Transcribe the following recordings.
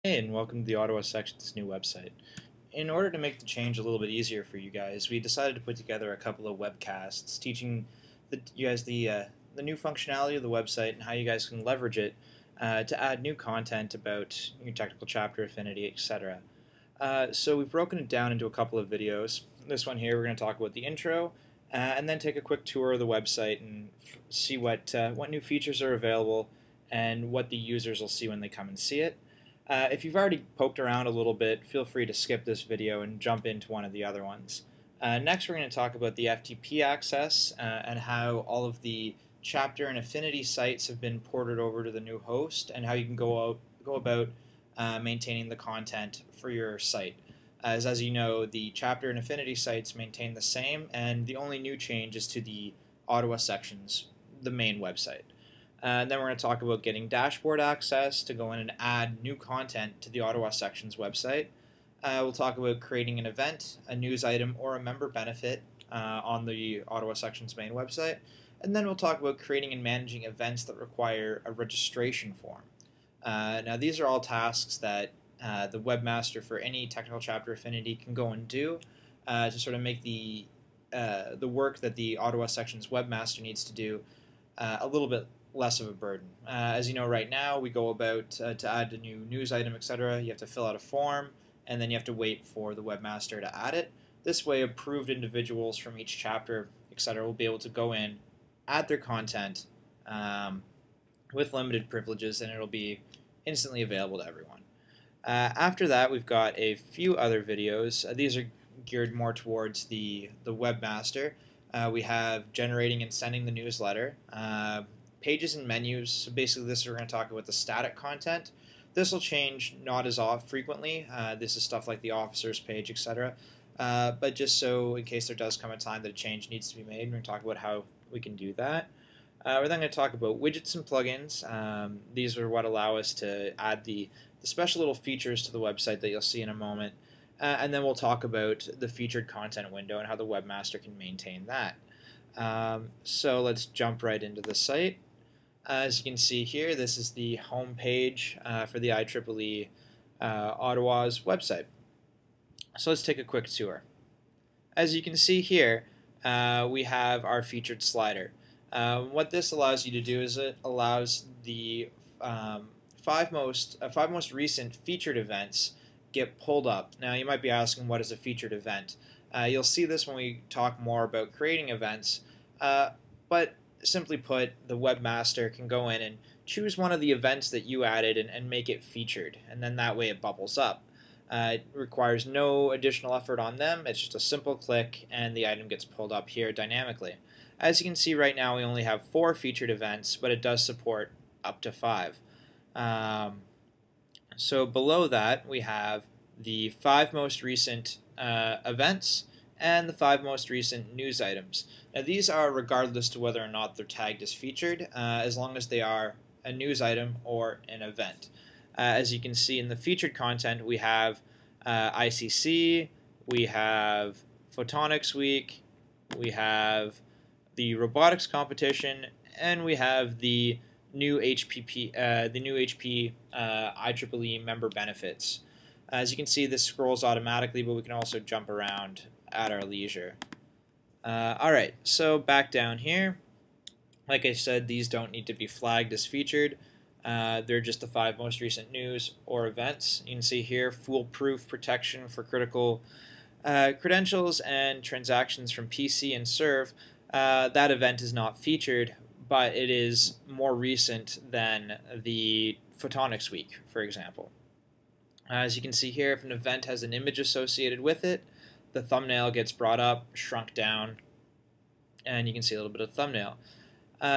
Hey, and welcome to the Ottawa Section's new website. In order to make the change a little bit easier for you guys, we decided to put together a couple of webcasts teaching you guys the new functionality of the website and how you guys can leverage it to add new content about your technical chapter, affinity, etc. So we've broken it down into a couple of videos. This one here, we're going to talk about the intro, and then take a quick tour of the website and see what new features are available and what the users will see when they come and see it. If you've already poked around a little bit, feel free to skip this video and jump into one of the other ones. Next, we're going to talk about the FTP access and how all of the chapter and affinity sites have been ported over to the new host, and how you can go about maintaining the content for your site. As you know, the chapter and affinity sites maintain the same, and the only new change is to the Ottawa sections, the main website. And then we're going to talk about getting dashboard access to go in and add new content to the Ottawa sections website. We'll talk about creating an event, a news item, or a member benefit on the Ottawa sections main website. And then we'll talk about creating and managing events that require a registration form. Now these are all tasks that the webmaster for any technical chapter affinity can go and do to sort of make the work that the Ottawa sections webmaster needs to do a little bit less of a burden. As you know, right now we go about to add a new news item, etc. You have to fill out a form, and then you have to wait for the webmaster to add it. This way, approved individuals from each chapter, etc., will be able to go in, add their content with limited privileges, and it'll be instantly available to everyone. After that, we've got a few other videos. These are geared more towards the webmaster. We have generating and sending the newsletter, pages and menus. So basically, this we're going to talk about the static content. This will change not as frequently. This is stuff like the officers page, etc. But just so in case there does come a time that a change needs to be made, we're going to talk about how we can do that. We're then going to talk about widgets and plugins. These are what allow us to add the special little features to the website that you'll see in a moment. And then we'll talk about the featured content window and how the webmaster can maintain that. So let's jump right into the site. As you can see here, this is the home page for the IEEE Ottawa's website. So let's take a quick tour. As you can see here, we have our featured slider. What this allows you to do is it allows the five most recent featured events get pulled up. Now you might be asking, what is a featured event? You'll see this when we talk more about creating events, but simply put, the webmaster can go in and choose one of the events that you added and make it featured, and then that way it bubbles up. It requires no additional effort on them. It's just a simple click and the item gets pulled up here dynamically. As you can see right now, we only have 4 featured events, but it does support up to 5. So below that, we have the 5 most recent events and the 5 most recent news items. Now these are regardless to whether or not they're tagged as featured, as long as they are a news item or an event. As you can see in the featured content, we have ICC, we have Photonics Week, we have the robotics competition, and we have the new HP IEEE member benefits. As you can see, this scrolls automatically, but we can also jump around at our leisure. Alright, so back down here, like I said, these don't need to be flagged as featured. They're just the 5 most recent news or events. You can see here, foolproof protection for critical credentials and transactions from PC and Serve. That event is not featured, but it is more recent than the Photonics Week, for example. As you can see here, if an event has an image associated with it, the thumbnail gets brought up, shrunk down, and you can see a little bit of thumbnail.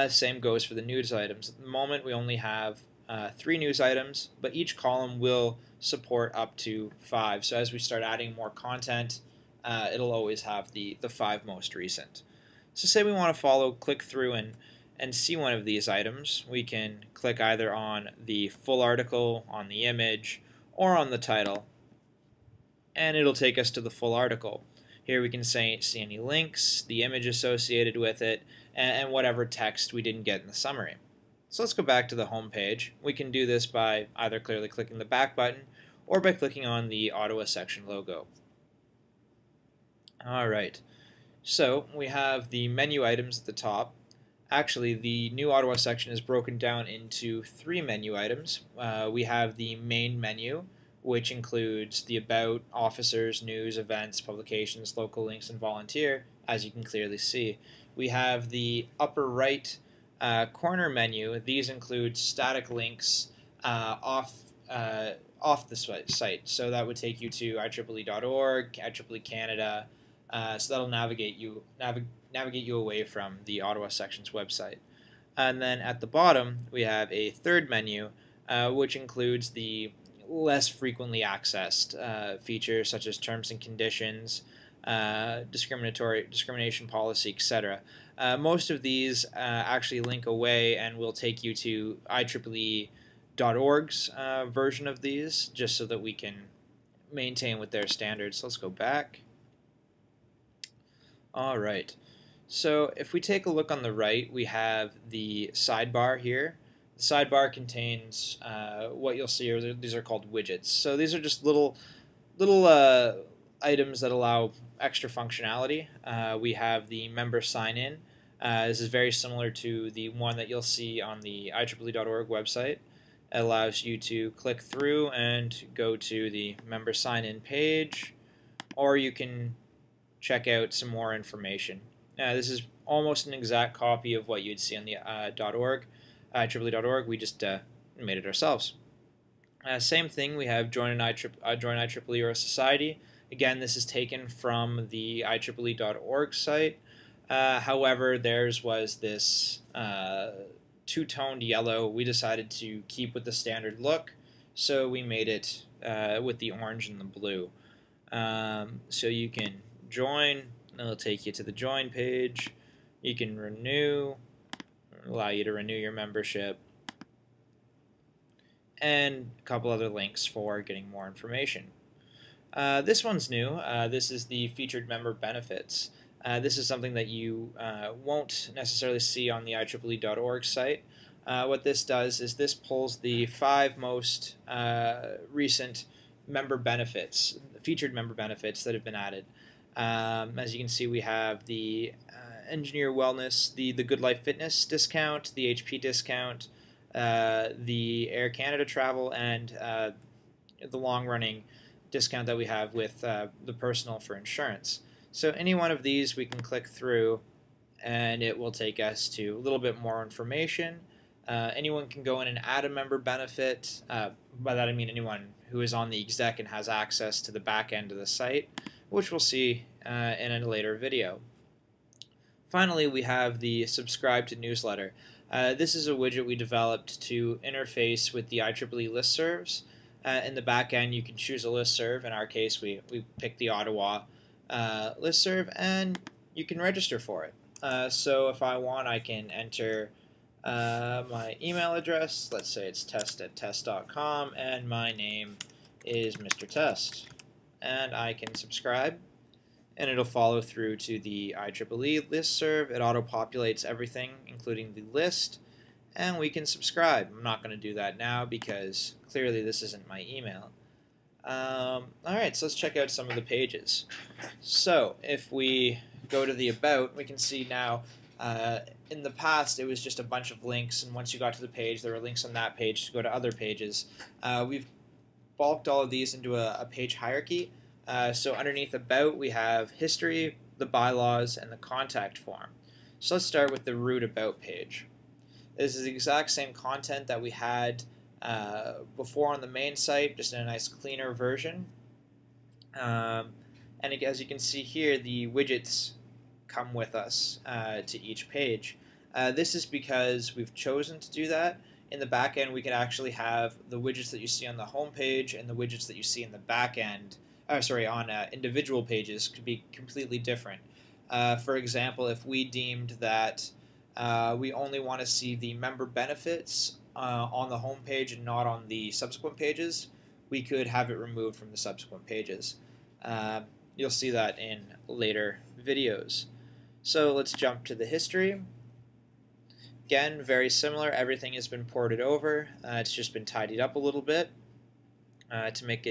Same goes for the news items. At the moment, we only have 3 news items, but each column will support up to 5. So as we start adding more content, it'll always have the 5 most recent. So say we want to click through and see one of these items. We can click either on the full article, on the image, or on the title, and it'll take us to the full article. Here we can see any links, the image associated with it, and whatever text we didn't get in the summary. So let's go back to the home page. We can do this by either clearly clicking the back button or by clicking on the Ottawa section logo. Alright, so we have the menu items at the top. Actually, the new Ottawa section is broken down into 3 menu items. We have the main menu, which includes the About, Officers, News, Events, Publications, Local Links, and Volunteer, as you can clearly see. We have the upper right corner menu. These include static links off the site. So that would take you to IEEE.org, IEEE Canada. So that'll navigate you away from the Ottawa section's website. And then at the bottom, we have a third menu, which includes the less frequently accessed features such as terms and conditions, discrimination policy, etc. Most of these actually link away and will take you to IEEE.org's version of these, just so that we can maintain with their standards. So let's go back. Alright, so if we take a look on the right, we have the sidebar here. The sidebar contains what you'll see are these are called widgets. So these are just little items that allow extra functionality. We have the member sign-in. This is very similar to the one that you'll see on the IEEE.org website. It allows you to click through and go to the member sign-in page, or you can check out some more information. This is almost an exact copy of what you'd see on the .org, IEEE.org. We just made it ourselves. Same thing, we have join IEEE or a society. Again, this is taken from the IEEE.org site. However, theirs was this two-toned yellow. We decided to keep with the standard look, so we made it with the orange and the blue. So you can join, and it'll take you to the join page. You can renew, allow you to renew your membership, and a couple other links for getting more information. This one's new. This is the featured member benefits. This is something that you won't necessarily see on the IEEE.org site. What this does is this pulls the 5 most recent member benefits, featured member benefits that have been added. As you can see, we have the Engineer Wellness, the Good Life Fitness discount, the HP discount, the Air Canada travel, and the long-running discount that we have with the personal for insurance. So any one of these we can click through, and it will take us to a little bit more information. Anyone can go in and add a member benefit. By that I mean anyone who is on the exec and has access to the back end of the site, which we'll see in a later video. Finally, we have the subscribe to newsletter. This is a widget we developed to interface with the IEEE listservs. In the back end, you can choose a listserv. In our case, we picked the Ottawa listserv, and you can register for it. So if I want, I can enter my email address. Let's say it's test@test.com, and my name is Mr. Test. And I can subscribe, and it'll follow through to the IEEE listserv. It auto-populates everything, including the list, and we can subscribe. I'm not going to do that now because clearly this isn't my email. Alright, so let's check out some of the pages. So if we go to the About, we can see now in the past it was just a bunch of links, and once you got to the page there were links on that page to go to other pages. We've bulked all of these into a page hierarchy. So underneath About we have history, the bylaws, and the contact form. So let's start with the root About page. This is the exact same content that we had before on the main site, just in a nice cleaner version. And as you can see here, the widgets come with us to each page. This is because we've chosen to do that. In the back end, we can actually have the widgets that you see on the home page and the widgets that you see in the back end, on individual pages could be completely different. For example, if we deemed that we only want to see the member benefits on the home page and not on the subsequent pages, we could have it removed from the subsequent pages. You'll see that in later videos. So let's jump to the history. Again, very similar. Everything has been ported over. It's just been tidied up a little bit to make it